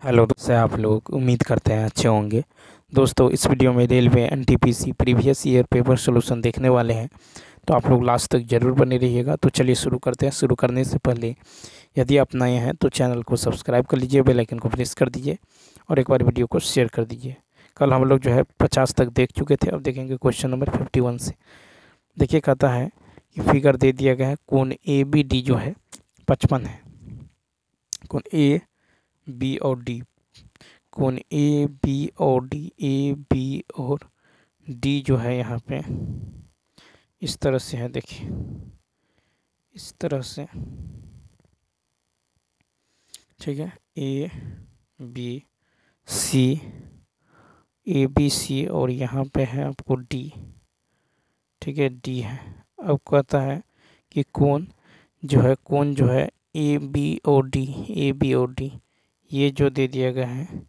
Hello दोस्तों, आप लोग उम्मीद करते हैं अच्छे होंगे। दोस्तों, इस वीडियो में railway NTPC previous year paper solution देखने वाले हैं, तो आप लोग लास्ट तक जरूर बने रहिएगा। तो चलिए शुरू करते हैं। शुरू करने से पहले यदि आप नए हैं तो चैनल को सब्सक्राइब कर लीजिए, बेल आइकन को प्रेस कर दीजिए और एक बार वीडियो को शेयर कर दीजिए। कल हम लोग 50 तक देख चुके थे, अब देखेंगे क्वेश्चन नंबर 51 से। देखिए, कहता है कि फिगर दे दिया गया है, कोण ए बी डी 55 है। कोण ए बी और डी, कोण ए बी और डी, ए बी और डी यहाँ पे इस तरह से है। देखिए, इस तरह से, ठीक है। A B C, A B C और यहाँ पे है आपको डी, ठीक है, डी है। अब कहता है कि कोण ए बी और डी, ए बी और डी ये जो दे दिया गया है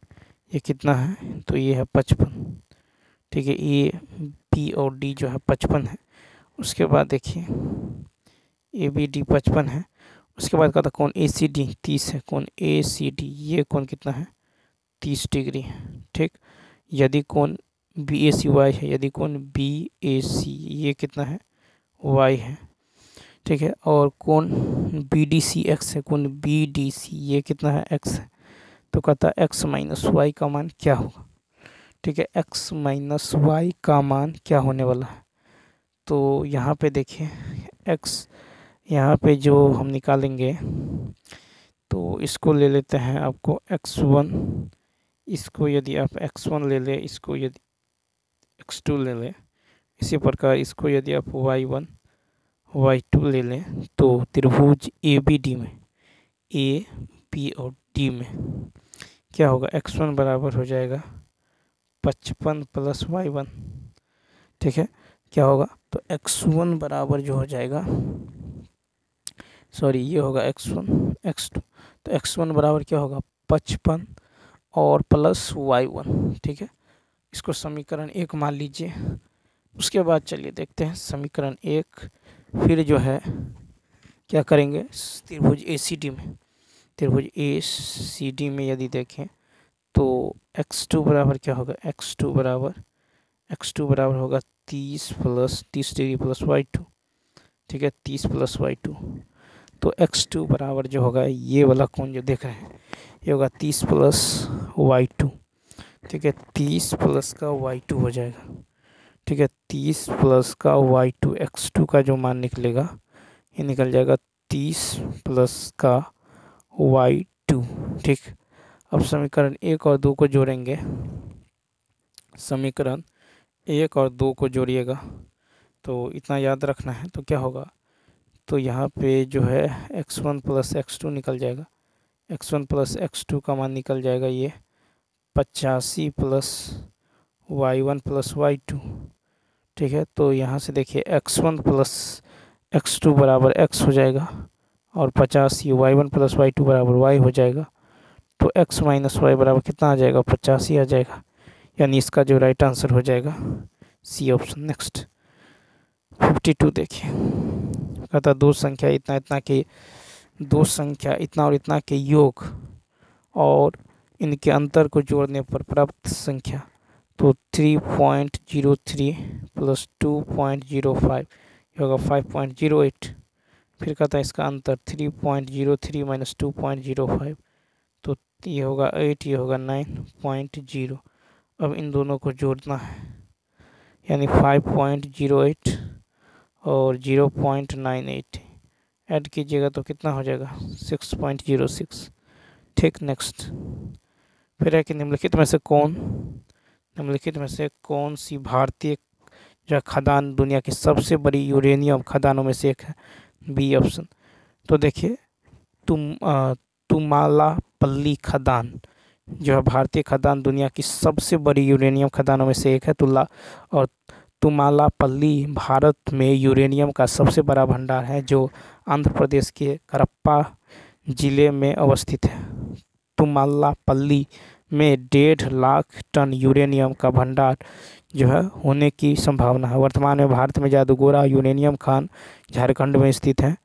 ये कितना है, तो ये है 55, ठीक है। ए बी और डी 55 है। उसके बाद देखिए, ए बी डी 55 है। उसके बाद कहता कोण ए सी डी 30 है। कोण ए सी डी ये कोण कितना है, 30 डिग्री है, ठीक। यदि कोण बी ए सी वाई है, यदि कोण बी ए सी ये कितना है, वाई है, ठीक है। और कोण बी डी सी एक्स है, कोण बी डी सी ये कितना है, एक्स है। तो कहता है एक्स माइनस वाई का मान क्या होगा, ठीक है। एक्स माइनस वाई का मान क्या होने वाला है, तो यहाँ पे देखिए एक्स, यहाँ पे जो हम निकालेंगे तो इसको ले लेते हैं आपको x1, इसको यदि आप x1 ले ले, इसको यदि x2 ले ले, इसी प्रकार इसको यदि आप y1 y2 ले लें, तो त्रिभुज ए बी डी में, ए बी और डी में क्या होगा, x1 बराबर हो जाएगा 55 प्लस y1, ठीक है। क्या होगा, तो x1 बराबर जो हो जाएगा, सॉरी ये होगा x1 x2, तो x1 बराबर क्या होगा 55 और प्लस y1, ठीक है। इसको समीकरण 1 मान लीजिए। उसके बाद चलिए देखते हैं समीकरण 1, फिर क्या करेंगे, त्रिभुज ए सी डी में, त्रिभुज ए सी डी में यदि देखें तो x2 बराबर क्या होगा, x2 बराबर होगा 30 प्लस 30 डिग्री प्लस y2, ठीक है, 30 प्लस y2। तो x2 बराबर जो होगा, ये वाला कोण जो देख रहे हैं ये होगा 30 प्लस y2, ठीक है। 30 प्लस का y2 हो जाएगा, ठीक है। 30 प्लस का y2, x2 का जो मान निकलेगा ये निकल जाएगा 30 प्लस का y2, ठीक। अब समीकरण 1 और 2 को जोड़ेंगे, समीकरण 1 और 2 को जोड़िएगा तो इतना याद रखना है। तो क्या होगा, तो यहाँ पे x1 प्लस x2 निकल जाएगा, x1 प्लस x2 का मान निकल जाएगा ये 85 प्लस y1 प्लस y2, ठीक है। तो यहाँ से देखिए x1 प्लस x2 बराबर x हो जाएगा और 85 y1 प्लस y2 बराबर y हो जाएगा। तो x माइनस वाई बराबर कितना आ जाएगा, 85 आ जाएगा। यानी इसका जो राइट आंसर हो जाएगा सी ऑप्शन। नेक्स्ट 52 देखिए, कहता दो संख्या इतना और इतना के योग और इनके अंतर को जोड़ने पर प्राप्त संख्या, तो 3.03 प्लस 2.05 होगा 5.08। फिर कहता है इसका अंतर 3.03 माइनस 2.05, तो ये होगा 8, ये होगा 9.0। अब इन दोनों को जोड़ना है, यानी 5.08 और 0.98 ऐड कीजिएगा तो कितना हो जाएगा 6.06, ठीक। नेक्स्ट फिर है कि निम्नलिखित में से कौन सी भारतीय खदान दुनिया की सबसे बड़ी यूरेनियम खदानों में से एक है, बी ऑप्शन। तो देखिए तुमालापल्ली खदान भारतीय खदान दुनिया की सबसे बड़ी यूरेनियम खदानों में से एक है। तुमालापल्ली भारत में यूरेनियम का सबसे बड़ा भंडार है, जो आंध्र प्रदेश के करप्पा जिले में अवस्थित है। तुमालापल्ली में 1.5 लाख टन यूरेनियम का भंडार होने की संभावना है। वर्तमान में भारत में जादूगोरा यूरेनियम खान झारखंड में स्थित है,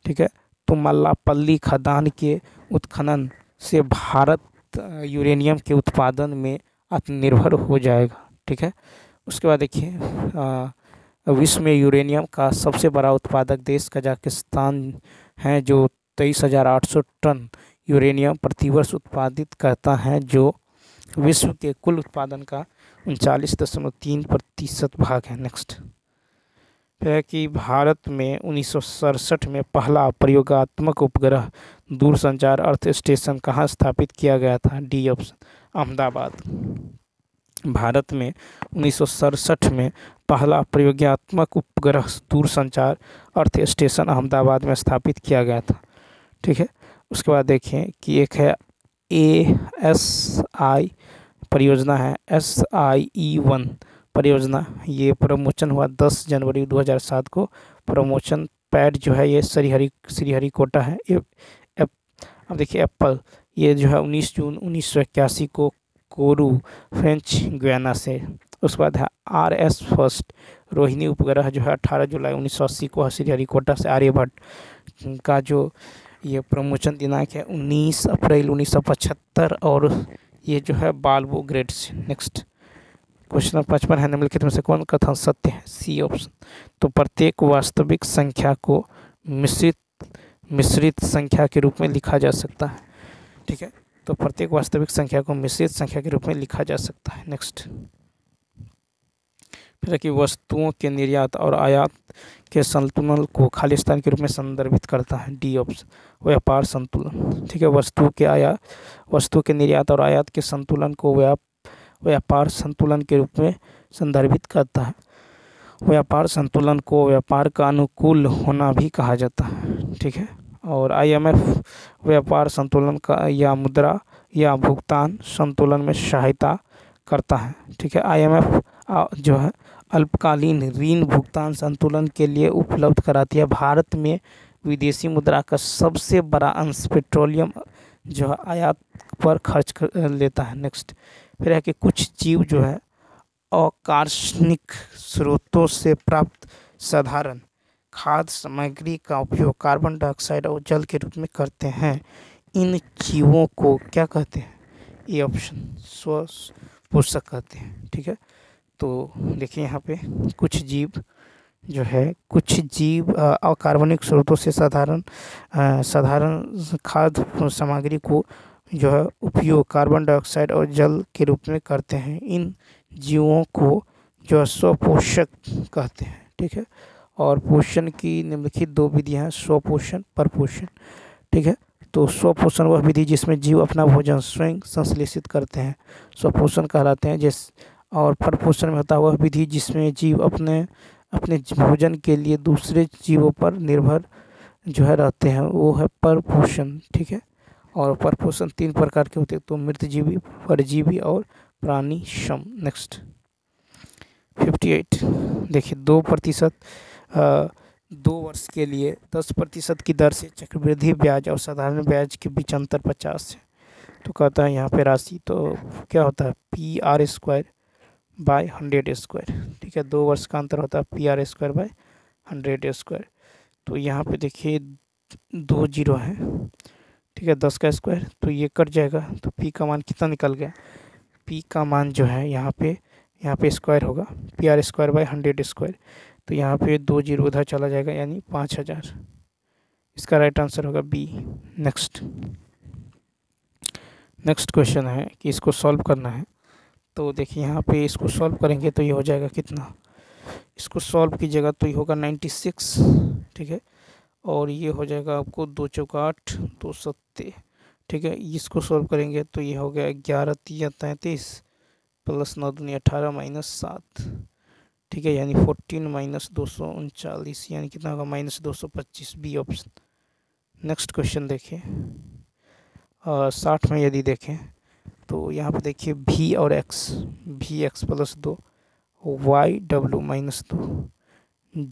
ठीक है। तुमालापल्ली खदान के उत्खनन से भारत यूरेनियम के उत्पादन में आत्मनिर्भर हो जाएगा। ठीक है, उसके बाद देखिए विश्व में यूरेनियम का सबसे बड़ा उत्पादक देश कजाकिस्तान है, जो 23,800 टन यूरेनियम प्रतिवर्ष उत्पादित करता है, जो विश्व के कुल उत्पादन का 39.3% भाग है। नेक्स्ट है कि भारत में 1967 में पहला प्रयोगात्मक उपग्रह दूरसंचार अर्थ स्टेशन कहाँ स्थापित किया गया था? D option, Ahmedabad. भारत में 1967 में पहला प्रयोगात्मक उपग्रह दूरसंचार अर्थ स्टेशन अहमदाबाद में स्थापित किया गया था। ठीक है, उसके बाद देखें कि एक है ASI परियोजना है, SIE-1 परियोजना। ये प्रमोशन हुआ 10 जनवरी 2007 को। प्रमोशन पैड जो है ये श्रीहरिकोटा है। अब देखिए एप्पल, ये जो है 19 जून 1981 को कोरू फ्रेंच गुयाना से। उसके बाद है RS फर्स्ट रोहिणी उपग्रह जो है 18 जुलाई 1980 को श्रीहरिकोटा से। आर्यभट्ट का जो ये प्रमोशन दिनांक है 19 अप्रैल 1975 और ये जो है बाल्बो ग्रेड से। नेक्स्ट क्वेश्चन 55 है, निम्नलिखित में से कौन कथन सत्य है? C option. तो प्रत्येक वास्तविक संख्या को मिश्रित संख्या के रूप में लिखा जा सकता है। ठीक है, तो प्रत्येक वास्तविक संख्या को मिश्रित संख्या के रूप में लिखा जा सकता है। नेक्स्ट फिर कि वस्तुओं के निर्यात और आयात के संतुलन को खालिस्तान के रूप में संदर्भित करता है। डी ऑप्शन, व्यापार संतुलन। ठीक है, वस्तु के निर्यात और आयात के संतुलन को व्यापार संतुलन के रूप में संदर्भित करता है। व्यापार संतुलन को व्यापार का अनुकूल होना भी कहा जाता है। ठीक है, और IMF व्यापार संतुलन का या मुद्रा या भुगतान संतुलन में सहायता करता है। ठीक है, IMF जो है अल्पकालीन ऋण भुगतान संतुलन के लिए उपलब्ध कराती है। भारत में विदेशी मुद्रा का सबसे बड़ा अंश पेट्रोलियम जो है आयात पर खर्च कर लेता है। नेक्स्ट फिर है कि कुछ जीव जो है अकार्बनिक स्रोतों से प्राप्त साधारण खाद्य सामग्री का उपयोग कार्बन डाइऑक्साइड और जल के रूप में करते हैं। इन जीवों को क्या कहते हैं? ये ऑप्शन, स्वपोषक कहते हैं। ठीक है, तो देखिए यहाँ पे कुछ जीव अकार्बनिक स्रोतों से साधारण खाद्य सामग्री को जो है उपयोग कार्बन डाइऑक्साइड और जल के रूप में करते हैं। इन जीवों को जो है स्वपोषक कहते हैं। ठीक है, और पोषण की निम्नलिखित 2 विधियाँ हैं, स्वपोषण, परपोषण। ठीक है, तो स्वपोषण वह विधि जिसमें जीव अपना भोजन स्वयं संश्लेषित करते हैं, स्वपोषण कहलाते हैं। और परपोषण में होता है वह विधि जिसमें जीव अपने भोजन के लिए दूसरे जीवों पर निर्भर जो है रहते हैं, वो है परपोषण। ठीक है, और परपोषण 3 प्रकार के होते हैं, तो मृतजीवी, परजीवी और प्राणीसम। नेक्स्ट 58 देखिए 2 वर्ष के लिए 10% की दर से चक्रवृद्धि ब्याज और साधारण ब्याज के बीच अंतर 50 है। तो कहता है यहाँ पे राशि तो क्या होता है? PR²/100²। ठीक है, 2 वर्ष का अंतर होता है PR²/100²। तो यहाँ पे देखिए 2 जीरो है। ठीक है, 10 का स्क्वायर तो ये कट जाएगा, तो P का मान कितना निकल गया? P का मान जो है यहाँ पे स्क्वायर होगा, PR²/100²। तो यहाँ पे 2 जीरो उधर चला जाएगा, यानी 5000। इसका राइट आंसर होगा B। नेक्स्ट क्वेश्चन है कि इसको सॉल्व करना है। तो देखिए यहाँ पे इसको सॉल्व करेंगे तो ये हो जाएगा कितना? इसको सॉल्व कीजिएगा तो ये होगा 96। ठीक है, और ये हो जाएगा आपको 2 चौका 8, 2 सत्ते। ठीक है, इसको सॉल्व करेंगे तो ये हो गया 11 तिया 33 प्लस 9 दूनी 18 माइनस 7। ठीक है, यानी 14 - 239 यानी कितना होगा? -225। B option. नेक्स्ट क्वेश्चन देखिए 60 में यदि देखें तो यहाँ पे देखिए V और X, Vx + 2 YW - 2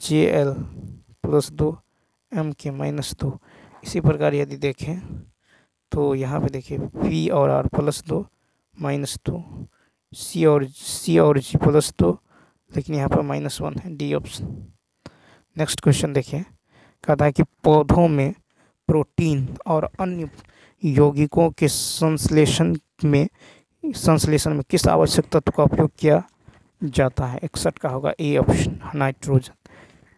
JL + 2 MK - 2। इसी प्रकार यदि देखें तो यहाँ पे देखिए P और R + 2 -2 C और G + 2, लेकिन यहाँ पर -1 है। D option. नेक्स्ट क्वेश्चन देखिए, कहता है कि पौधों में प्रोटीन और अन्य यौगिकों के संश्लेषण में संश्लेषण में किस आवश्यक तत्व का उपयोग किया जाता है? 61 का होगा ए ऑप्शन, नाइट्रोजन।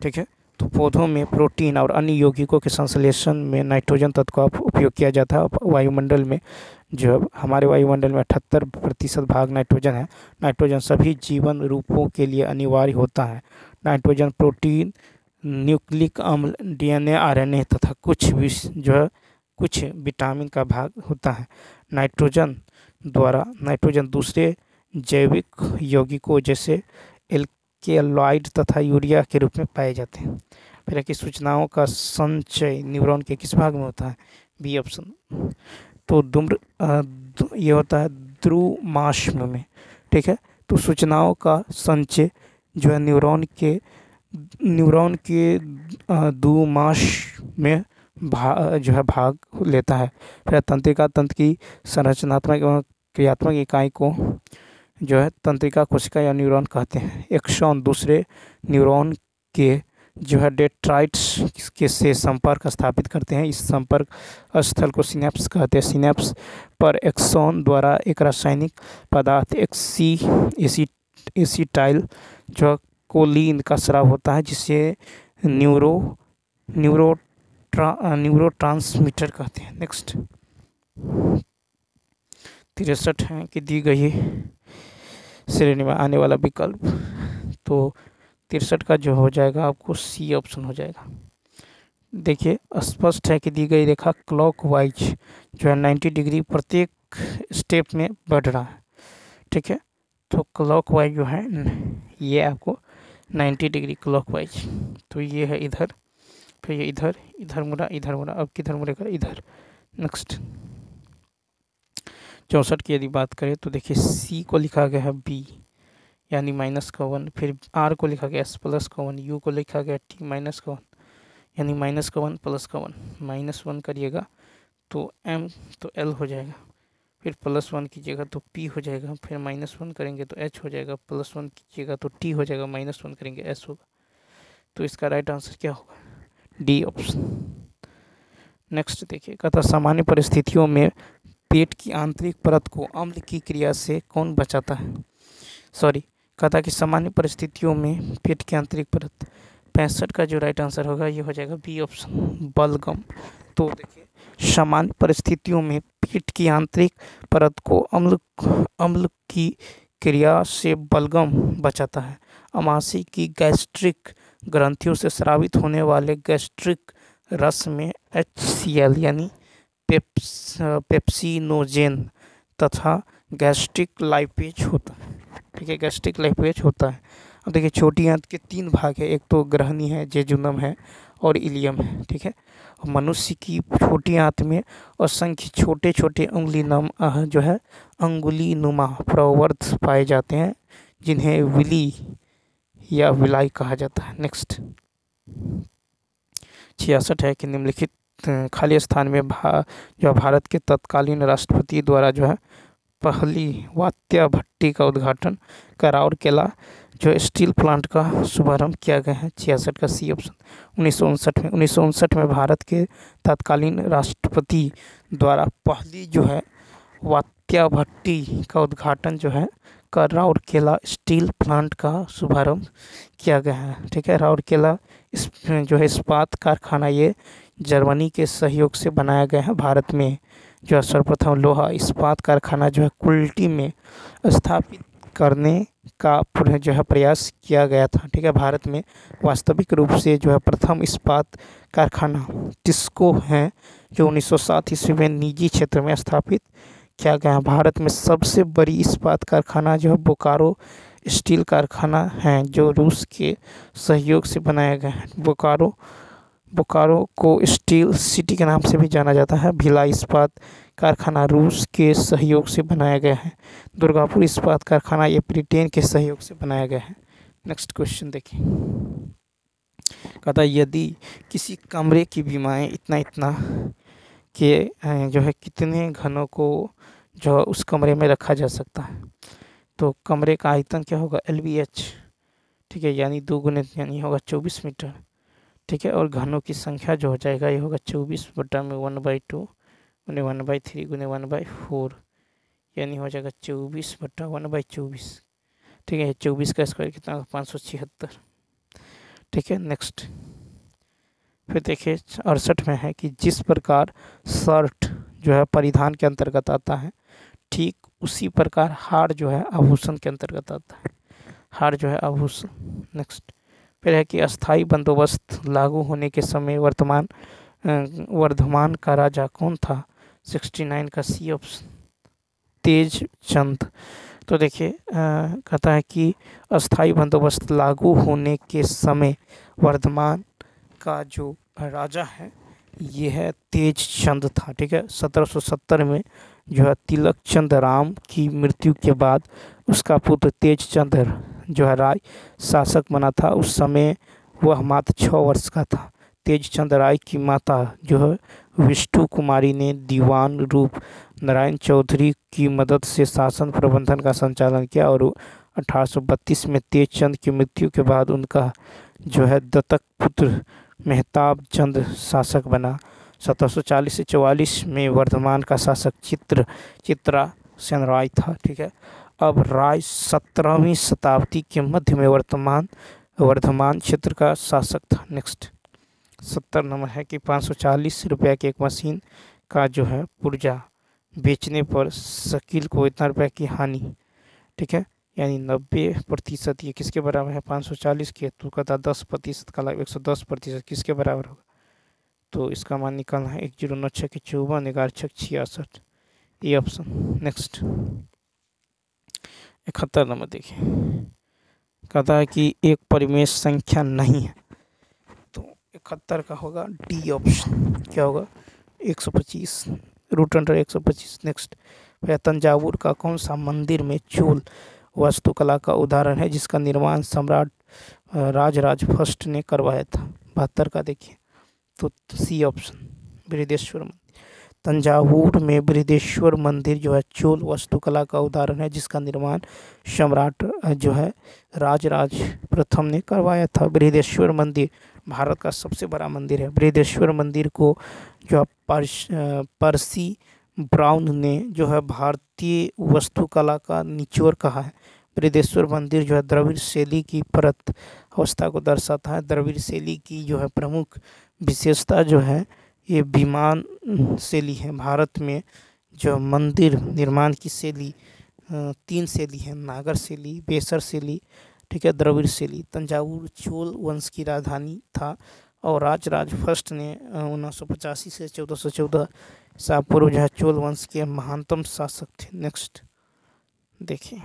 ठीक है, तो पौधों में प्रोटीन और अन्य यौगिकों के संश्लेषण में नाइट्रोजन तत्व का उपयोग किया जाता है। वायुमंडल में जो हमारे वायुमंडल में 78% भाग नाइट्रोजन है। नाइट्रोजन सभी जीवन रूपों के लिए अनिवार्य होता है। नाइट्रोजन प्रोटीन, न्यूक्लिक अम्ल, डीएनए, आरएनए तथा कुछ विटामिन का भाग होता है। नाइट्रोजन दूसरे जैविक यौगिकों जैसे एल्केलॉइड तथा यूरिया के रूप में पाए जाते हैं। फिर की सूचनाओं का संचय न्यूरॉन के किस भाग में होता है? B option. तो ये होता है द्रुमाश्म में। ठीक है, तो सूचनाओं का संचय जो है न्यूरॉन के द्रुमाश्म में भाग लेता है। फिर तंत्रिका तंत्र की संरचनात्मक एवं क्रियात्मक इकाई को जो है तंत्रिका कोशिका या न्यूरॉन कहते हैं। एक्सॉन दूसरे न्यूरॉन के जो है डेंड्राइट्स के से संपर्क स्थापित करते हैं। इस संपर्क स्थल को सिनेप्स कहते हैं। सिनेप्स पर एक्सॉन द्वारा एक रासायनिक पदार्थ एसिटाइल जो कोलिन का स्राव होता है, जिसे न्यूरोट्रांसमीटर कहते हैं। नेक्स्ट 63 है कि दी गई श्रेणी में आने वाला विकल्प, तो 63 का जो हो जाएगा आपको सी ऑप्शन हो जाएगा। देखिए स्पष्ट है कि दी गई रेखा क्लॉकवाइज जो है 90 डिग्री प्रत्येक स्टेप में बढ़ रहा है। ठीक है, तो क्लॉकवाइज जो है ये आपको 90 डिग्री क्लॉकवाइज, तो ये है इधर, फिर ये इधर मुड़ा, अब किधर मुड़ेगा? इधर। नेक्स्ट 64 की यदि बात करें तो देखिए सी को लिखा गया है बी यानी -1, फिर आर को लिखा गया S+1, यू को लिखा गया T-1 यानी -1 +1 -1 करिएगा तो M तो L हो जाएगा, फिर +1 कीजिएगा तो P हो जाएगा, फिर -1 करेंगे तो H हो जाएगा, +1 कीजिएगा तो T हो जाएगा, -1 करेंगे S होगा। तो इसका राइट आंसर क्या होगा? D option. नेक्स्ट देखिए, कहता सामान्य परिस्थितियों में पेट की आंतरिक परत को अम्ल की क्रिया से कौन बचाता है? कहता कि सामान्य परिस्थितियों में पेट की आंतरिक परत, 65 का जो राइट आंसर होगा ये हो जाएगा बी ऑप्शन, बलगम। तो देखिए सामान्य परिस्थितियों में पेट की आंतरिक परत को अम्ल की क्रिया से बलगम बचाता है। अमाशय की गैस्ट्रिक ग्रंथियों से स्रावित होने वाले गैस्ट्रिक रस में HCl यानी पेप्सिनोजेन तथा गैस्ट्रिक लाइपेज होता है। ठीक है, गैस्ट्रिक लाइपेज होता है। अब देखिए छोटी आंत के 3 भाग है, एक तो ग्रहणी है, जेजुनम है और इलियम है। ठीक है, मनुष्य की छोटी आंत में असंख्य छोटे छोटे अंगुलीनुमा प्रवर्त पाए जाते हैं, जिन्हें विली या विलाई कहा जाता है। नेक्स्ट 66 है कि निम्नलिखित खाली स्थान में भारत के तत्कालीन राष्ट्रपति द्वारा जो है पहली वात्या भट्टी का उद्घाटन राउरकेला जो स्टील प्लांट का शुभारंभ किया गया है? 66 का सी ऑप्शन, 1959 में भारत के तत्कालीन राष्ट्रपति द्वारा पहली जो है वात्या भट्टी का उद्घाटन जो है राउरकेला स्टील प्लांट का शुभारंभ किया गया है। ठीक है, राउरकेला जो है इस्पात कारखाना ये जर्मनी के सहयोग से बनाया गया है। भारत में जो है सर्वप्रथम लोहा इस्पात कारखाना जो है कुल्टी में स्थापित करने का जो है प्रयास किया गया था। ठीक है, भारत में वास्तविक रूप से जो है प्रथम इस्पात कारखाना टिस्को है जो 1907 ईस्वी में निजी क्षेत्र में स्थापित किया गया। भारत में सबसे बड़ी इस्पात कारखाना जो है बोकारो स्टील कारखाना है जो रूस के सहयोग से बनाया गया है। बोकारो को स्टील सिटी के नाम से भी जाना जाता है। भिलाई इस्पात कारखाना रूस के सहयोग से बनाया गया है। दुर्गापुर इस्पात कारखाना ये ब्रिटेन के सहयोग से बनाया गया है। नेक्स्ट क्वेश्चन देखिए, कहता है यदि किसी कमरे की बीमाएँ इतना के जो है कितने घनों को जो उस कमरे में रखा जा सकता है? तो कमरे का आयतन क्या होगा? LBH। ठीक है, यानी 2 गुने यानी होगा 24 मीटर। ठीक है, और घनों की संख्या जो हो जाएगा ये होगा 24 बटा में 1/2 गुने 1/3 गुने 1/4 यानी हो जाएगा 24/1/24। ठीक है, 24 का स्क्वायर कितना, 576। ठीक है, नेक्स्ट फिर देखिए 68 में है कि जिस प्रकार शर्ट जो है परिधान के अंतर्गत आता है, ठीक उसी प्रकार हार जो है आभूषण के अंतर्गत आता है। हार जो है आभूषण। नेक्स्ट फिर है कि अस्थाई बंदोबस्त लागू होने के समय वर्धमान का राजा कौन था? 69 का सी ऑप्शन, तेज चंद। तो देखिए कहता है कि अस्थाई बंदोबस्त लागू होने के समय वर्धमान का जो राजा है ये है तेज चंद था। ठीक है, 1770 में जो है तिलक चंद राम की मृत्यु के बाद उसका पुत्र तेज चंद जो है राय शासक बना था। उस समय वह मात्र 6 वर्ष का था। तेज चंद राय की माता जो है विष्णु कुमारी ने दीवान रूप नारायण चौधरी की मदद से शासन प्रबंधन का संचालन किया और 1832 में तेज चंद की मृत्यु के बाद उनका जो है दत्तक पुत्र मेहताब चंद शासक बना। 1740 से 44 में वर्धमान का शासक चित्रा सेन राय था। ठीक है, अब राय 17वीं शताब्दी के मध्य में वर्धमान क्षेत्र का शासक था। नेक्स्ट 70 नंबर है कि 540 रुपये की एक मशीन का जो है पुर्जा बेचने पर शकील को इतना रुपये की हानि। ठीक है, यानी 90%। ये किसके बराबर है? 540 के, तो कहता 10% का लाभ 110% किसके बराबर होगा? तो इसका मान निकालना है 1096 के 54, 11 66। ये ऑप्शन। नेक्स्ट 71 नंबर देखिए, कहता है कि एक परिमेय संख्या नहीं है, तो 71 का होगा डी ऑप्शन। क्या होगा? 125, √125। नेक्स्ट तंजावुर का कौन सा मंदिर में चोल वास्तुकला का उदाहरण है जिसका निर्माण सम्राट राजराज फर्स्ट ने करवाया था? 72 का देखिए, तो सी ऑप्शन, बृहदेश्वर मंदिर। तंजावुर में बृहदेश्वर मंदिर जो है चोल वास्तुकला का उदाहरण है जिसका निर्माण सम्राट जो है राजराज प्रथम ने करवाया था। बृहदेश्वर मंदिर भारत का सबसे बड़ा मंदिर है। बृहदेश्वर मंदिर को जो पर्सी ब्राउन ने जो है भारतीय वास्तुकला का निचोड़ कहा है। बृहदेश्वर मंदिर जो है द्रविड़ शैली की परत अवस्था को दर्शाता है। द्रविड़ शैली की जो है प्रमुख विशेषता जो है ये विमान शैली है। भारत में जो मंदिर निर्माण की शैली 3 शैली है, नागर शैली, बेसर शैली, ठीक है, द्रविड़ शैली। तंजावुर चोल वंश की राजधानी था और राजराज फर्स्ट ने 1985 से 1414 ईसा पूर्व जो है चोल वंश के महानतम शासक थे। नेक्स्ट देखिए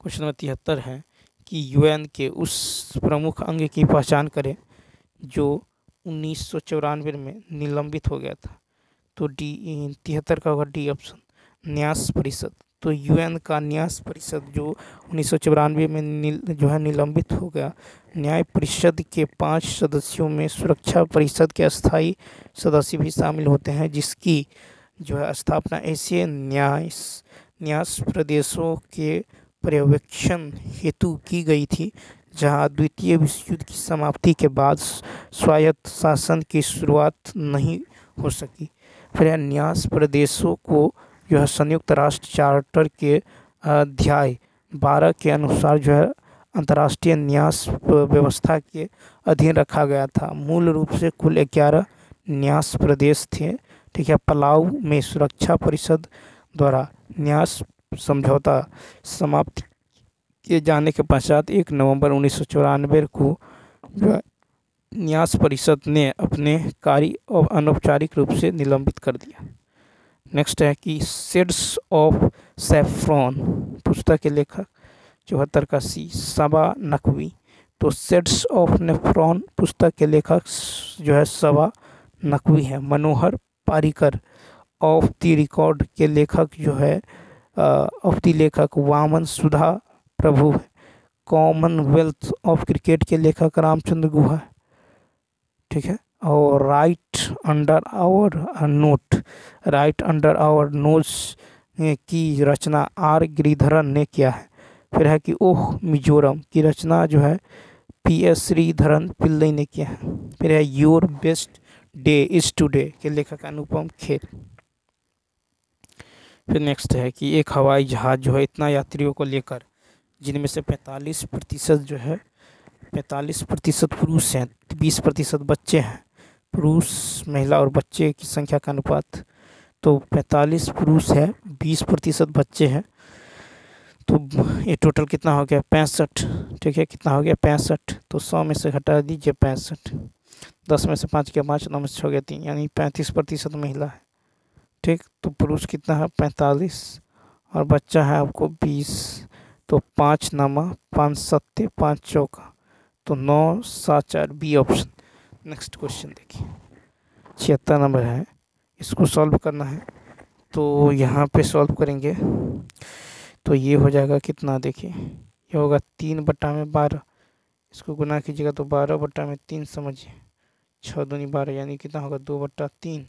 क्वेश्चन नंबर 73 है कि यूएन के उस प्रमुख अंग की पहचान करें जो 1994 में निलंबित हो गया था। तो डी 73 का होगा डी ऑप्शन, न्यास परिषद। तो यूएन का न्यास परिषद जो 1994 में जो है निलंबित हो गया। न्याय परिषद के 5 सदस्यों में सुरक्षा परिषद के अस्थायी सदस्य भी शामिल होते हैं जिसकी जो है स्थापना एशियाई न्यास प्रदेशों के पर्यवेक्षण हेतु की गई थी, जहां द्वितीय विश्व युद्ध की समाप्ति के बाद स्वायत्त शासन की शुरुआत नहीं हो सकी। फिर न्यास प्रदेशों को जो है संयुक्त राष्ट्र चार्टर के अध्याय 12 के अनुसार जो है अंतर्राष्ट्रीय न्यास व्यवस्था के अधीन रखा गया था। मूल रूप से कुल 11 न्यास प्रदेश थे। ठीक है, पलाऊ में सुरक्षा परिषद द्वारा न्यास समझौता समाप्त किए जाने के पश्चात 1 नवंबर 1994 को जो है न्यास परिषद ने अपने कार्य अनौपचारिक रूप से निलंबित कर दिया। नेक्स्ट है कि शेड्स ऑफ सैफ्रॉन पुस्तक के लेखक 74 का सी सबा नकवी। तो शेड्स ऑफ सैफ्रॉन पुस्तक के लेखक जो है सबा नकवी है। मनोहर पारिकर ऑफ द रिकॉर्ड के लेखक जो है ऑफ द लेखक वामन सुधा प्रभु है। कॉमनवेल्थ ऑफ क्रिकेट के लेखक रामचंद्र गुहा है। ठीक है, और राइट अंडर आवर नोज की रचना आर गिरिधरन ने किया है। फिर है कि ओह मिजोरम की रचना जो है PS श्रीधरन पिल्लई ने किया है। फिर है your best day is today के लेखक अनुपम खेर। फिर नेक्स्ट है कि एक हवाई जहाज़ जो है इतना यात्रियों को लेकर, जिनमें से 45% जो है 45% पुरुष हैं, 20% बच्चे हैं, पुरुष महिला और बच्चे की संख्या का अनुपात, तो 45 पुरुष है, 20% बच्चे हैं, तो ये टोटल कितना हो गया 65। ठीक है, कितना हो गया 65, तो 100 में से घटा दीजिए 65, 10 में से 5 गया 5, 9 में से 6 गया 3, यानी 35% महिला है। ठीक, तो पुरुष कितना है 45 और बच्चा है आपको 20, तो 5 नामा 5 सत्ते 5 चौका, तो 9 7 4, बी ऑप्शन। नेक्स्ट क्वेश्चन देखिए 76 नंबर है, इसको सॉल्व करना है। तो यहाँ पे सॉल्व करेंगे तो ये हो जाएगा कितना, देखिए ये होगा 3/12, इसको गुना कीजिएगा तो 12/3 समझिए, 6 दूनी 12, यानी कितना होगा 2/3,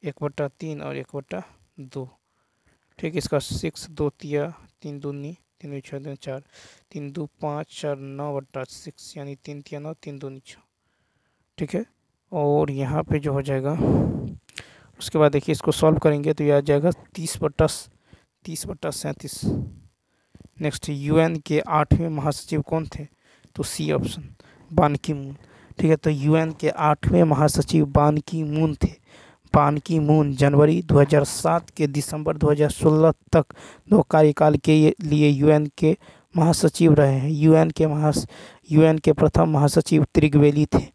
1/3 और 1/2। ठीक, इसका 6 2 तिया 3 दूनी 3 6 दूनी 4, 3 2 5 4 9/6, यानी 3 तिया 9 3 दूनी 6। ठीक है, और यहाँ पे जो हो जाएगा उसके बाद देखिए इसको सॉल्व करेंगे तो ये आ जाएगा 30/37। नेक्स्ट, यूएन के 8वें महासचिव कौन थे, तो सी ऑप्शन बान की मून। ठीक है, तो यूएन के 8वें महासचिव बान की मून थे। बान की मून जनवरी 2007 के दिसंबर 2016 तक 2 कार्यकाल के लिए यूएन के महासचिव रहे हैं। यूएन के प्रथम महासचिव त्रिगवेली थे।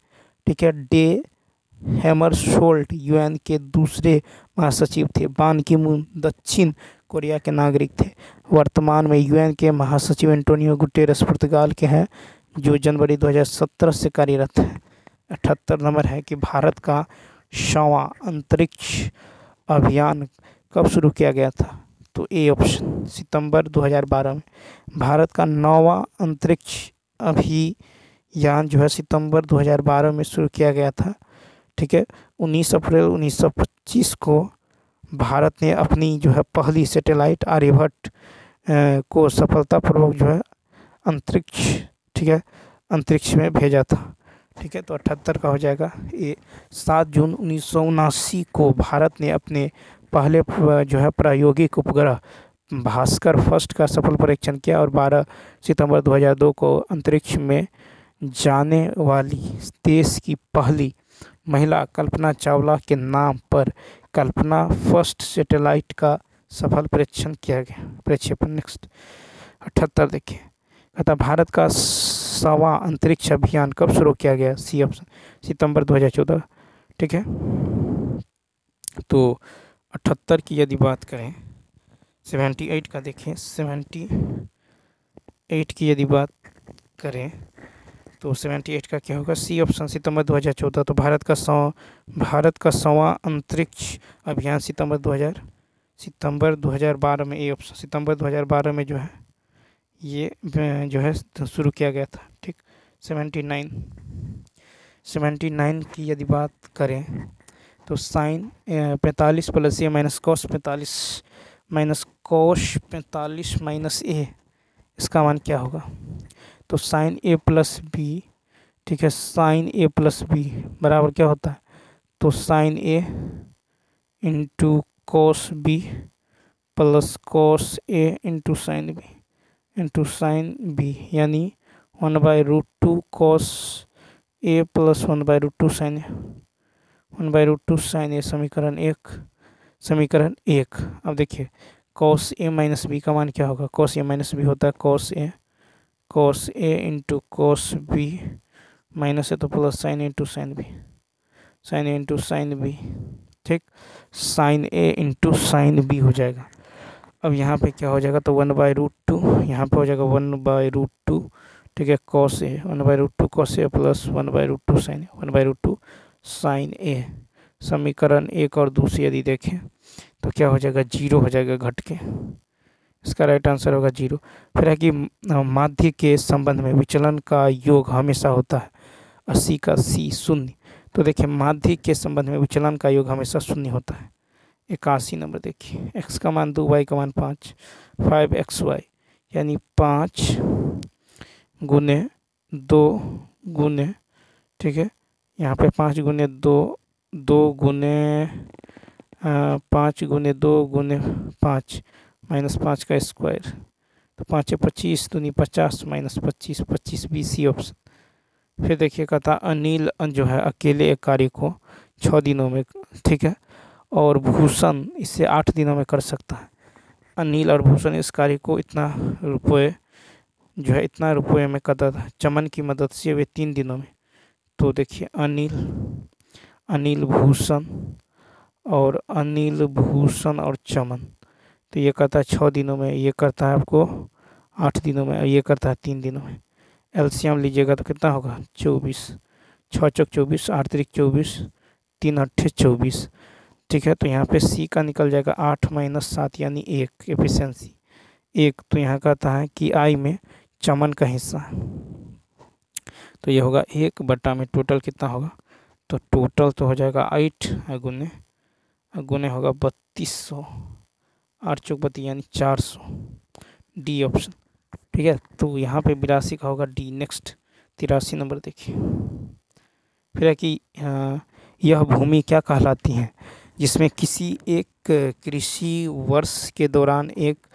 ठीक है, डे हैमरशोल्ड यूएन के दूसरे महासचिव थे। बान की मून दक्षिण कोरिया के नागरिक थे। वर्तमान में यूएन के महासचिव एंटोनियो गुटेरेस पुर्तगाल के हैं, जो जनवरी 2017 से कार्यरत है। 78 नंबर है कि भारत का 100वां अंतरिक्ष अभियान कब शुरू किया गया था, तो ए ऑप्शन सितंबर 2012 में। भारत का 9वां अंतरिक्ष अभियान जो है सितंबर 2012 में शुरू किया गया था। ठीक है, 19 अप्रैल 1925 को भारत ने अपनी जो है पहली सैटेलाइट आर्यभट्ट को सफलतापूर्वक जो है अंतरिक्ष, ठीक है, अंतरिक्ष में भेजा था। ठीक है, तो 78 का हो जाएगा ये। 7 जून 1979 को भारत ने अपने पहले जो है प्रायोगिक उपग्रह भास्कर फर्स्ट का सफल परीक्षण किया, और 12 सितंबर 2002 को अंतरिक्ष में जाने वाली देश की पहली महिला कल्पना चावला के नाम पर कल्पना फर्स्ट सैटेलाइट का सफल परीक्षण किया गया, प्रक्षेपण। नेक्स्ट 78 देखिए, कहता भारत का 100वां अंतरिक्ष अभियान कब शुरू किया गया, सी ऑप्शन सितंबर 2014। ठीक है, तो 78 की यदि बात करें, 78 का देखें, 78 की यदि बात करें तो 78 का क्या होगा, सी ऑप्शन सितंबर 2014। तो भारत का 100वां अंतरिक्ष अभियान सितंबर 2012 में, ए ऑप्शन सितंबर 2012 में जो है ये जो है शुरू किया गया था। ठीक, 79 की यदि बात करें तो साइन 45 प्लस ए माइनस कॉस 45 माइनस ए, इसका मान क्या होगा, तो साइन ए प्लस बी। ठीक है, साइन ए प्लस बी बराबर क्या होता है, तो sine A into cos B plus cos A into sine B, यानी 1/√2 cos A plus 1/√2 sine A, 1/√2 sine A, समीकरण एक। अब देखिए कॉस ए माइनस बी का मान क्या होगा, कॉस ए माइनस बी होता है cos A into cos B, minus है तो plus sign A into sine B. ठीक, sign A into sine B हो जाएगा। अब यहाँ पे क्या हो जाएगा, तो 1/√2, यहाँ पे हो जाएगा 1/√2। ठीक है, cos A 1/√2 cos A plus 1/√2 sine A, 1/√2 sine A. समीकरण एक और दूसरी यदि देखें तो क्या हो जाएगा, 0 हो जाएगा घट के, इसका राइट आंसर होगा 0। फिर है कि माध्य के संबंध में विचलन का योग हमेशा होता है, 80 का सी 0। तो देखिए माध्य के संबंध में विचलन का योग हमेशा 0 होता है। 81 नंबर देखिए, x का मान 2, y का मान 5, 5xy, यानी 5 गुने 2 गुने, ठीक है, यहाँ पे 5 गुने 2, 2 गुने 5 गुने 2 गुने 5 -5 का स्क्वायर, तो 5 25 दूनी 50 -25 25 BC ऑप्शन। फिर देखिए कहता अनिल जो है अकेले एक कार्य को 6 दिनों में, ठीक है, और भूषण इसे 8 दिनों में कर सकता है। अनिल और भूषण इस कार्य को इतना रुपये जो है इतना रुपये में करता था चमन की मदद से वे 3 दिनों में। तो देखिए अनिल भूषण और चमन, तो ये करता है 6 दिनों में, ये करता है आपको 8 दिनों में, और ये करता है 3 दिनों में। एलसीएम लीजिएगा तो कितना होगा 24, 6 चौक 24, 8 तिरिक 24, 3 अट्ठे 24, ठीक है। तो यहाँ पे सी का निकल जाएगा 8 - 7 यानी 1 एफिशिएंसी 1। तो यहाँ कहता है कि आई में चमन का हिस्सा, तो ये होगा 1 बटा में टोटल कितना होगा, तो टोटल तो हो जाएगा 8 गुने होगा 3200, 8 चौक 32 यानी 400, डी ऑप्शन, ठीक है। तो यहाँ पे 82 का होगा डी। नेक्स्ट 83 नंबर देखिए, फिर है कि यह भूमि क्या कहलाती है जिसमें किसी एक कृषि वर्ष के दौरान एक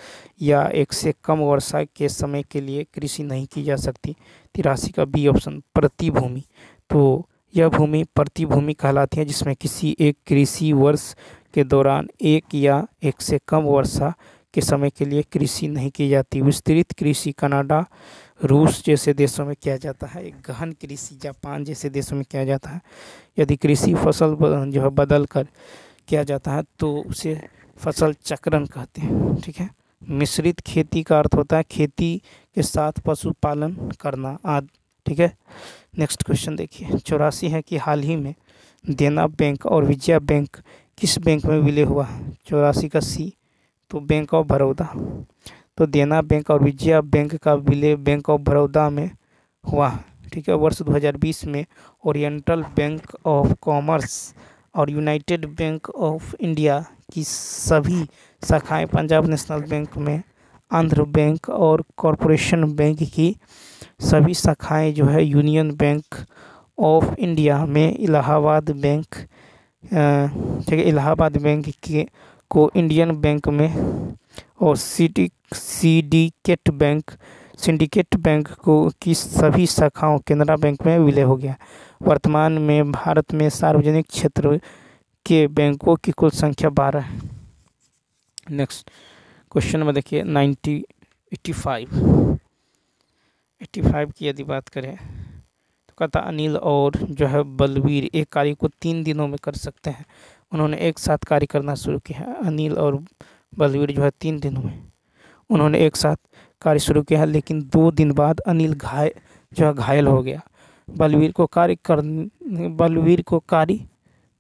या एक से कम वर्षा के समय के लिए कृषि नहीं की जा सकती। 83 का बी ऑप्शन, प्रतिभूमि। तो यह भूमि प्रतिभूमि कहलाती है जिसमें किसी एक कृषि वर्ष के दौरान एक या एक से कम वर्षा के समय के लिए कृषि नहीं की जाती। विस्तृत कृषि कनाडा, रूस जैसे देशों में किया जाता है। एक गहन कृषि जापान जैसे देशों में किया जाता है। यदि कृषि फसल जो है बदल कर किया जाता है तो उसे फसल चक्रण कहते हैं, ठीक है। मिश्रित खेती का अर्थ होता है खेती के साथ पशुपालन करना आदि, ठीक है। नेक्स्ट क्वेश्चन देखिए, 84 है कि हाल ही में देना बैंक और विजया बैंक किस बैंक में विलय हुआ है। 84 का सी, तो बैंक ऑफ बड़ौदा। तो देना बैंक और विजया बैंक का विलय बैंक ऑफ बड़ौदा में हुआ, ठीक है। वर्ष 2020 में ओरिएंटल बैंक ऑफ कॉमर्स और यूनाइटेड बैंक ऑफ इंडिया की सभी शाखाएं पंजाब नेशनल बैंक में, आंध्र बैंक और कॉरपोरेशन बैंक की सभी शाखाएं जो है यूनियन बैंक ऑफ इंडिया में, इलाहाबाद बैंक, ठीक है, इलाहाबाद बैंक के को इंडियन बैंक में, और सिंडिकेट बैंक को की सभी शाखाओं केनरा बैंक में विलय हो गया। वर्तमान में भारत में सार्वजनिक क्षेत्र के बैंकों की कुल संख्या 12 है। नेक्स्ट क्वेश्चन में देखिए 85 की यदि बात करें तो कहता अनिल और जो है बलवीर एक कार्य को 3 दिनों में कर सकते हैं। उन्होंने एक साथ कार्य करना शुरू किया। अनिल और बलवीर जो है 3 दिनों में उन्होंने एक साथ कार्य शुरू किया, लेकिन 2 दिन बाद अनिल घायल हो गया। बलवीर को कार्य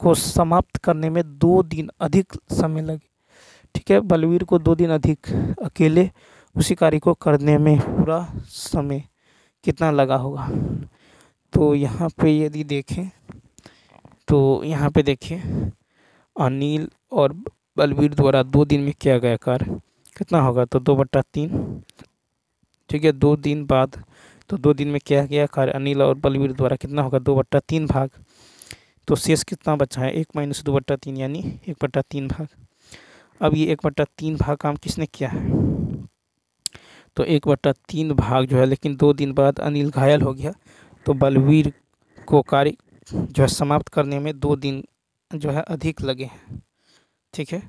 को समाप्त करने में 2 दिन अधिक समय लगे, ठीक है। बलवीर को 2 दिन अधिक अकेले उसी कार्य को करने में पूरा समय कितना लगा होगा। तो यहाँ पे यदि देखें तो यहाँ पे देखिए अनिल और बलवीर द्वारा 2 दिन में किया गया कार्य कितना होगा, तो 2/3, ठीक है। 2 दिन बाद तो 2 दिन में किया गया कार्य अनिल और बलवीर द्वारा कितना होगा, 2/3 भाग। तो शेष कितना बचा है, 1 - 2/3 यानी 1/3 भाग। अब ये 1/3 भाग काम किसने किया है, तो 1/3 भाग जो है, लेकिन 2 दिन बाद अनिल घायल हो गया, तो बलवीर को कार्य जो है समाप्त करने में 2 दिन जो है अधिक लगे हैं, ठीक है।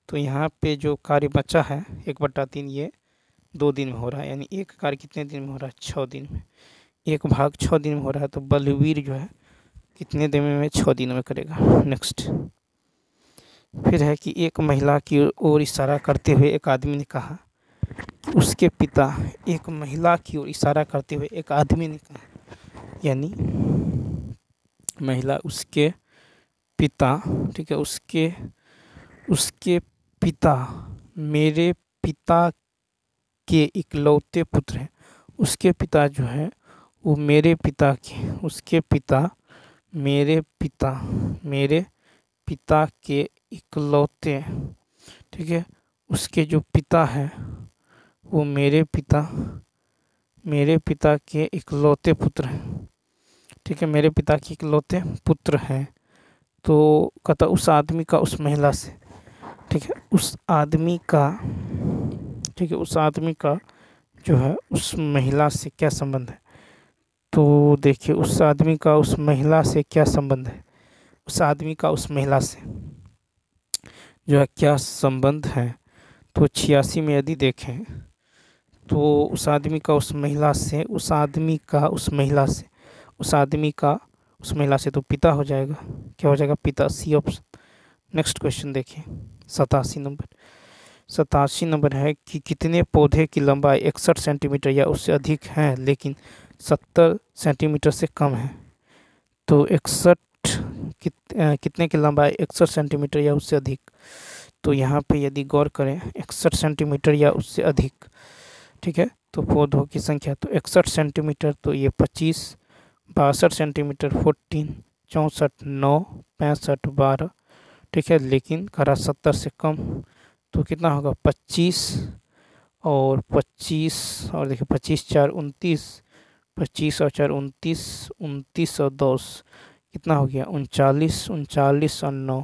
तो यहाँ पे जो कार्य बचा है 1/3 ये 2 दिन में हो रहा है, यानी एक कार्य कितने दिन में हो रहा है, 6 दिन में। एक भाग 6 दिन में हो रहा है, तो बलवीर जो है कितने दिन में 6 दिन में करेगा। नेक्स्ट फिर है कि एक महिला की ओर इशारा करते हुए एक आदमी ने कहा उसके पिता, एक महिला की ओर इशारा करते हुए एक आदमी ने कहा, यानी महिला उसके पिता, ठीक है, उसके पिता मेरे पिता के इकलौते पुत्र हैं। उसके पिता जो है वो मेरे पिता के, उसके पिता मेरे पिता के इकलौते, ठीक है, उसके जो पिता है वो मेरे पिता के इकलौते पुत्र हैं, ठीक है, मेरे पिता के इकलौते पुत्र हैं। तो कहता उस आदमी का उस महिला से ठीक है, उस आदमी का, ठीक है, उस आदमी का जो है उस महिला से क्या संबंध है। तो देखिए उस आदमी का उस महिला से क्या संबंध है, उस आदमी का उस महिला से जो है क्या संबंध है। तो 86 में यदि देखें तो उस आदमी का उस महिला से, उस आदमी का उस महिला से, उस आदमी का उस महिला से तो पिता हो जाएगा, क्या हो जाएगा, पिता, सी ऑप्शन। नेक्स्ट क्वेश्चन देखिए 87 नंबर। 87 नंबर है कि कितने पौधे की लंबाई 61 सेंटीमीटर या उससे अधिक है लेकिन 70 सेंटीमीटर से कम है। तो 61 कितने की लंबाई 61 सेंटीमीटर या उससे अधिक। तो यहाँ पे यदि गौर करें 61 सेंटीमीटर या उससे अधिक, ठीक है, तो पौधों की संख्या तो 61 सेंटीमीटर तो ये 25, 62 सेंटीमीटर 14, 64 9, 65 12, ठीक है, लेकिन करा 70 से कम तो कितना होगा 25 और 25 और देखिए 25 4 29, 25 और 4 29, 29 और 10 कितना हो गया 39, 39 और 9,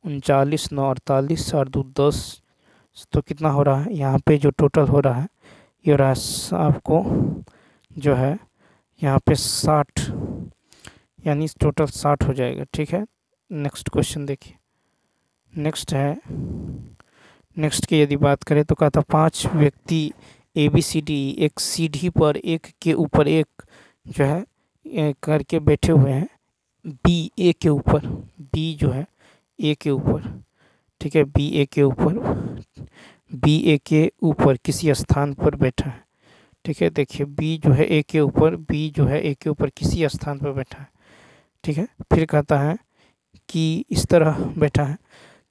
39 9 48 और 2 10। तो कितना हो रहा है यहाँ पे जो टोटल हो रहा है ये हो रहा है आपको जो है यहाँ पे 60, यानी टोटल 60 हो जाएगा। ठीक है, नेक्स्ट क्वेश्चन देखिए। नेक्स्ट है, नेक्स्ट की यदि बात करें तो कहा था 5 व्यक्ति ABCD एक सीढ़ी पर एक के ऊपर एक जो है करके बैठे हुए हैं, B A के ऊपर, B जो है A के ऊपर, ठीक है, B A के ऊपर, B A के ऊपर किसी स्थान पर बैठा है। ठीक है, देखिए B जो है A के ऊपर, B जो है A के ऊपर किसी स्थान पर बैठा है। ठीक है, फिर कहता है कि इस तरह बैठा है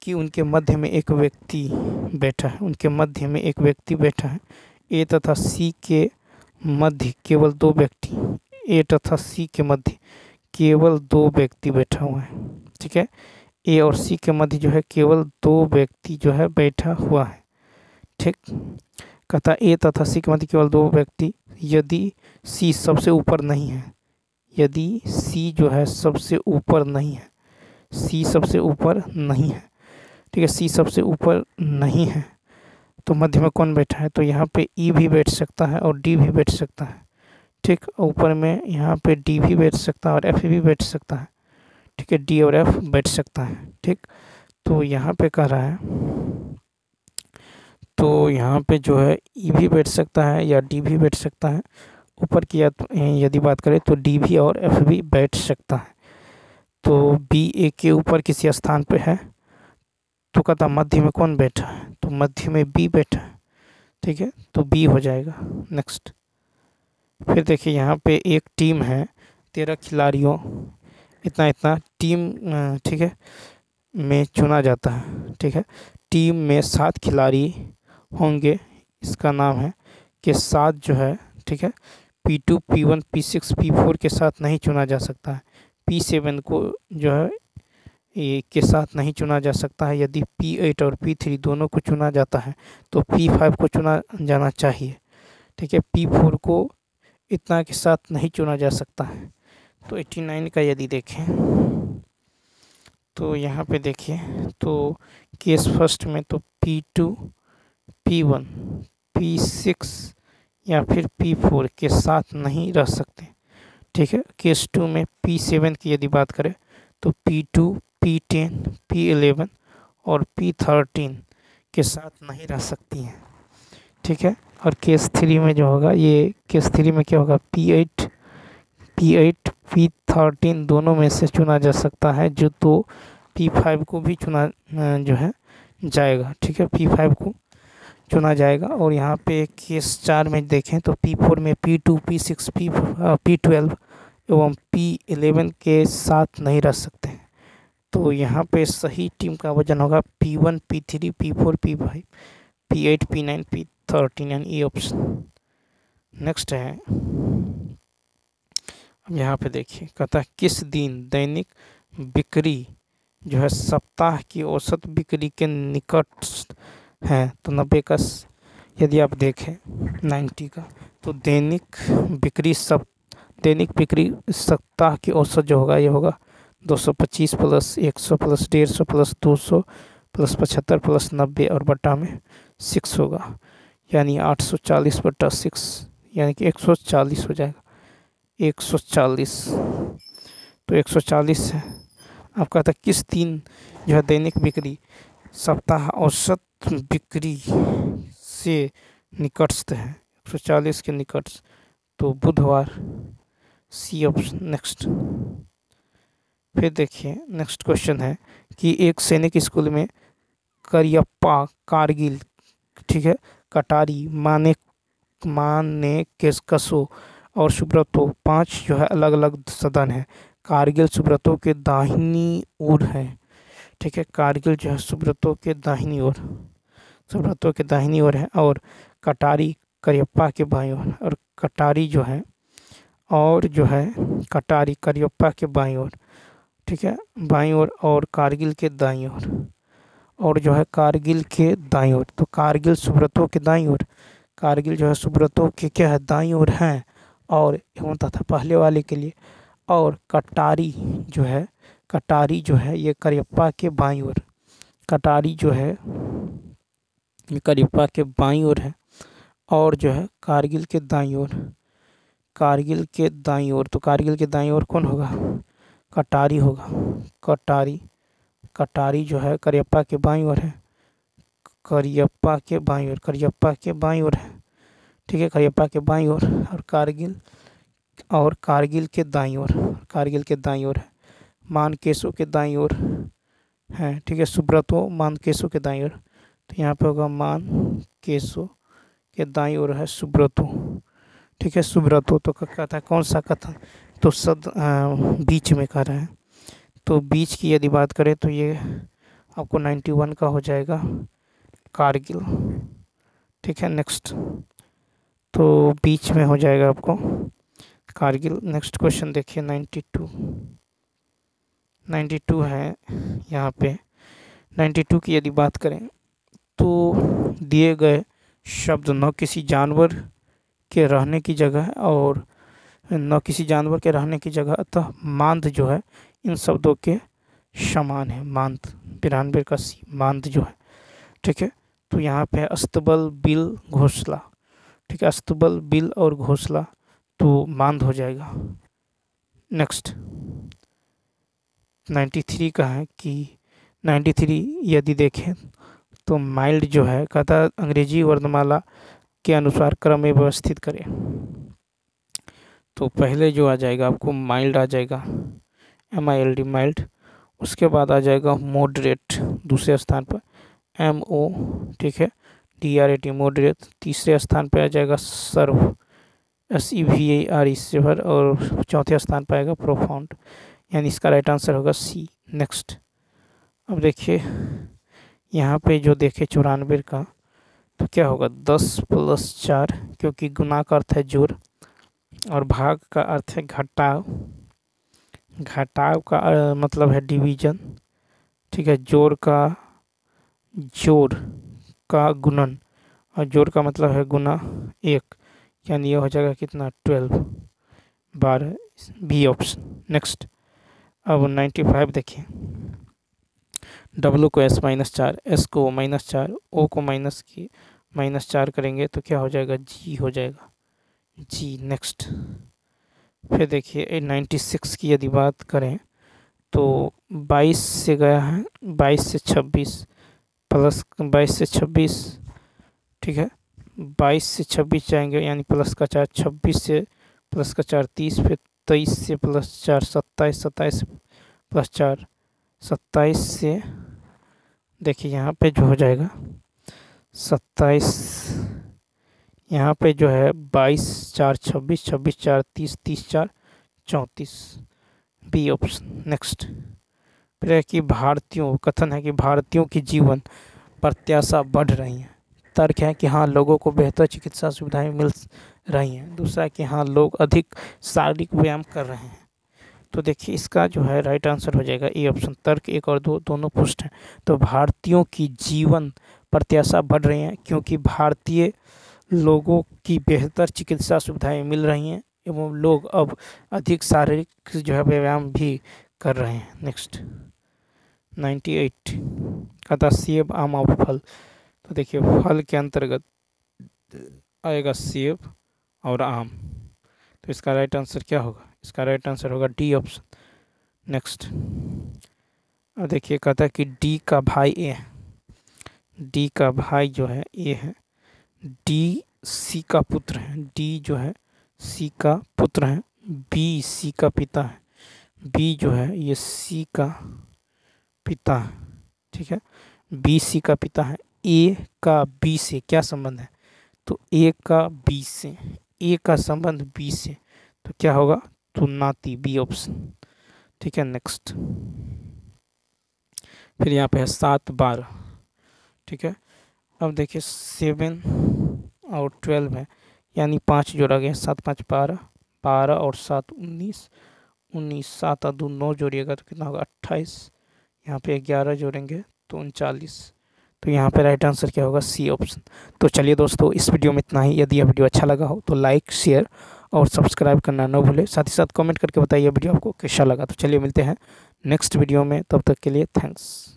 कि उनके मध्य में एक व्यक्ति बैठा है, उनके मध्य में एक व्यक्ति बैठा है। ए तथा सी के मध्य केवल 2 व्यक्ति, ए तथा सी के मध्य केवल 2 व्यक्ति बैठा हुआ है। ठीक है, ए और सी के मध्य जो है केवल 2 व्यक्ति जो है बैठा हुआ है। ठीक, कहता ए तथा सी के मध्य केवल 2 व्यक्ति यदि सी सबसे ऊपर नहीं है, यदि सी जो है सबसे ऊपर नहीं है, सी सबसे ऊपर नहीं है, ठीक है, सी सबसे ऊपर नहीं है तो मध्य में कौन बैठा है। तो यहाँ पे ई भी बैठ सकता है और डी भी बैठ सकता है। ठीक, ऊपर में यहाँ पे डी भी बैठ सकता है और एफ भी बैठ सकता है। ठीक है, डी और एफ बैठ सकता है। ठीक, तो यहाँ पे कह रहा है, तो यहाँ पे जो है ई भी बैठ सकता है या डी भी बैठ सकता है। ऊपर की यदि बात करें तो डी भी और एफ भी बैठ सकता है। तो बी ए के ऊपर किसी स्थान पे है तो कहता मध्य में कौन बैठा है, तो मध्य में बी बैठा है। ठीक है, तो बी हो जाएगा। नेक्स्ट, फिर देखिए यहाँ पे एक टीम है 13 खिलाड़ियों, इतना इतना टीम, ठीक है, में चुना जाता है। ठीक है, टीम में 7 खिलाड़ी होंगे, इसका नाम है कि 7 जो है, ठीक है, P2 P1 P6 P4 के साथ नहीं चुना जा सकता है। P7 को जो है के साथ नहीं चुना जा सकता है। यदि P8 और P3 दोनों को चुना जाता है तो P5 को चुना जाना चाहिए। ठीक है, P4 को इतना के साथ नहीं चुना जा सकता है। तो 89 का यदि देखें तो यहाँ पे देखिए, तो केस फर्स्ट में तो P2 P1 P6 या फिर P4 के साथ नहीं रह सकते। ठीक है, केस 2 में P7 की यदि बात करें तो P2 P10 P11 और P13 के साथ नहीं रह सकती हैं। ठीक है, और केस 3 में जो होगा, ये केस 3 में क्या होगा, P8 P13 दोनों में से चुना जा सकता है, जो तो P5 को भी चुना जो है जाएगा। ठीक है, P5 को चुना जाएगा। और यहाँ पे केस 4 में देखें तो P4 में P2 P6 P12 एवं P11 के साथ नहीं रह सकते। तो यहाँ पे सही टीम का वजन होगा P1 P3 P4 P5 P8 P9 P13 यानी ए ऑप्शन। नेक्स्ट है, अब यहाँ पे देखिए, कहता है किस दिन दैनिक बिक्री जो है सप्ताह की औसत बिक्री के निकट है। तो 90 का यदि आप देखें 90 का, तो दैनिक बिक्री सप्ताह की औसत जो होगा ये होगा 225 plus 100 plus 150 plus 200 plus 75 plus 90 और बटा में 6 होगा, यानी 840 बटा 6 यानी कि 140 हो जाएगा। 140 तो 140 है आपका था किस दिन जो है दैनिक बिक्री सप्ताह औसत बिक्री से निकटस्थ है, 140 के निकटस्थ, तो बुधवार, सी ऑप्शन। नेक्स्ट फिर देखिए नेक्स्ट क्वेश्चन है कि एक सैनिक स्कूल में करियप्पा, कारगिल, ठीक है, कटारी, माने केसकसो और सुब्रतो 5 जो है अलग अलग सदन है। कारगिल सुब्रतो के दाहिनी ओर है, ठीक है, कारगिल जो है सुब्रतो के दाहिनी ओर, सुब्रतो के दाहिनी ओर है, और कटारी करियप्पा के बाईं ओर, और कटारी जो है और जो है कटारी करियप्पा के बाईं ओर, ठीक है, बाईं ओर, और कारगिल के दाईं ओर, और जो है कारगिल के दाईं ओर। तो कारगिल सुब्रतो के दाईं ओर, कारगिल जो है सुब्रतो के क्या है दाईं ओर है, और होता था पहले वाले के लिए, और कटारी जो है, कटारी जो है ये करियप्पा के बाईं ओर, कटारी जो है ये करियप्पा के बाईं ओर है, और जो है कारगिल के दाईं ओर, कारगिल के दाईं ओर, तो कारगिल के दाईं ओर कौन होगा, कटारी होगा, कटारी, कटारी जो है करियप्पा के बाईं ओर है, करियप्पा के बाईं ओर, करियप्पा के बाईं ओर है, ठीक है, करियप्पा के बाईं ओर, और कारगिल के दाईं ओर, कारगिल के दाईं ओर है, मानकेसो के दाईं ओर है, ठीक है, सुब्रतो मानकेसो के दाईं ओर, तो यहाँ पे होगा मानकेसो के दाईं ओर है सुब्रतो, ठीक है, सुब्रतो। तो कहता है कौन सा कथन, तो बीच में कर रहे हैं, तो बीच की यदि बात करें तो ये आपको 91 का हो जाएगा कारगिल, ठीक है। नेक्स्ट तो बीच में हो जाएगा आपको कारगिल। नेक्स्ट क्वेश्चन देखिए 92 है यहाँ पे। 92 की यदि बात करें तो दिए गए शब्द न किसी जानवर के रहने की जगह और न किसी जानवर के रहने की जगह, अतः मांद जो है इन शब्दों के समान है। मांद 92 का सी, मांद जो है, ठीक है। तो यहाँ पे अस्तबल, बिल, घोंसला, ठीक है, अस्तबल, बिल और घोंसला, तो मांद हो जाएगा। नेक्स्ट 93 का है कि 93 यदि देखें तो माइल्ड जो है कहता है अंग्रेजी वर्णमाला के अनुसार क्रम में व्यवस्थित करें। तो पहले जो आ जाएगा आपको माइल्ड आ जाएगा, MILD माइल्ड, उसके बाद आ जाएगा मॉडरेट दूसरे स्थान पर, MO, ठीक है, DRAT मॉडरेट, तीसरे स्थान पर आ जाएगा सर्व, SEVARE सेवर, और चौथे स्थान पर आएगा प्रोफाउंड, यानी इसका राइट आंसर होगा सी। नेक्स्ट अब देखिए यहाँ पे जो देखे 94 का, तो क्या होगा 10 + 4, क्योंकि गुना का अर्थ है जोड़ और भाग का अर्थ है घटाव, घटाव का मतलब है डिवीजन, ठीक है, जोड़ का गुणन, और जोड़ का मतलब है गुना 1, यानी ये हो जाएगा कितना 12, 12, बी ऑप्शन। नेक्स्ट अब 95 देखिए, W को S-4, S को -4, O को -4 करेंगे तो क्या हो जाएगा G हो जाएगा, G। नेक्स्ट फिर देखिए 96 की यदि बात करें तो 22 से गया है, 22 से 26 प्लस 22 से 26, ठीक है, 22 से 26 जाएंगे यानी प्लस का 4, 26 से प्लस का 4 30, फिर 23 से प्लस 4 27, 27 से प्लस 4 27 से, देखिए यहाँ पे जो हो जाएगा 27, यहाँ पे जो है 22 4 26, 26 4 30, 30 4 34, बी ऑप्शन। नेक्स्ट फिर है कि भारतीयों, कथन है कि भारतीयों की जीवन प्रत्याशा बढ़ रही है। तर्क है कि हाँ लोगों को बेहतर चिकित्सा सुविधाएं मिल रही हैं। दूसरा कि हाँ लोग अधिक शारीरिक व्यायाम कर रहे हैं। तो देखिए इसका जो है राइट आंसर हो जाएगा ए ऑप्शन। तर्क 1 और 2 दोनों पुष्ट हैं। तो भारतीयों की जीवन प्रत्याशा बढ़ रही है क्योंकि भारतीय लोगों की बेहतर चिकित्सा सुविधाएं मिल रही हैं एवं लोग अब अधिक शारीरिक जो है व्यायाम भी कर रहे हैं। 98 कहता सेब आम और फल। तो देखिए फल के अंतर्गत आएगा सेब और आम। तो इसका राइट आंसर क्या होगा? इसका राइट आंसर होगा डी ऑप्शन। नेक्स्ट अब देखिए कहता है कि डी का भाई ए है। डी का भाई जो है ए है। डी सी का पुत्र है। डी जो है सी का पुत्र है। बी सी का पिता है। बी जो है ये सी का पिता है। ठीक है, बी सी का पिता है। ए का बी से क्या संबंध है? तो ए का बी से, ए का संबंध बी से, तो क्या होगा? तो नाती, बी ऑप्शन। ठीक है, नेक्स्ट फिर यहाँ पे है 7 12। ठीक है, अब देखिए 7 और 12 है, यानी 5 जोड़ा गया, 7 5 12, 12 और 7 19, 19 7 और 2 9 जोड़िएगा तो कितना होगा? 28। यहाँ पे 11 जोड़ेंगे तो 39। तो यहाँ पे राइट आंसर क्या होगा? C option. तो चलिए दोस्तों, इस वीडियो में इतना ही। यदि यह वीडियो अच्छा लगा हो तो लाइक, शेयर और सब्सक्राइब करना न भूलें। साथ ही साथ कमेंट करके बताइए वीडियो आपको कैसा लगा। तो चलिए मिलते हैं नेक्स्ट वीडियो में, तब तक के लिए थैंक्स।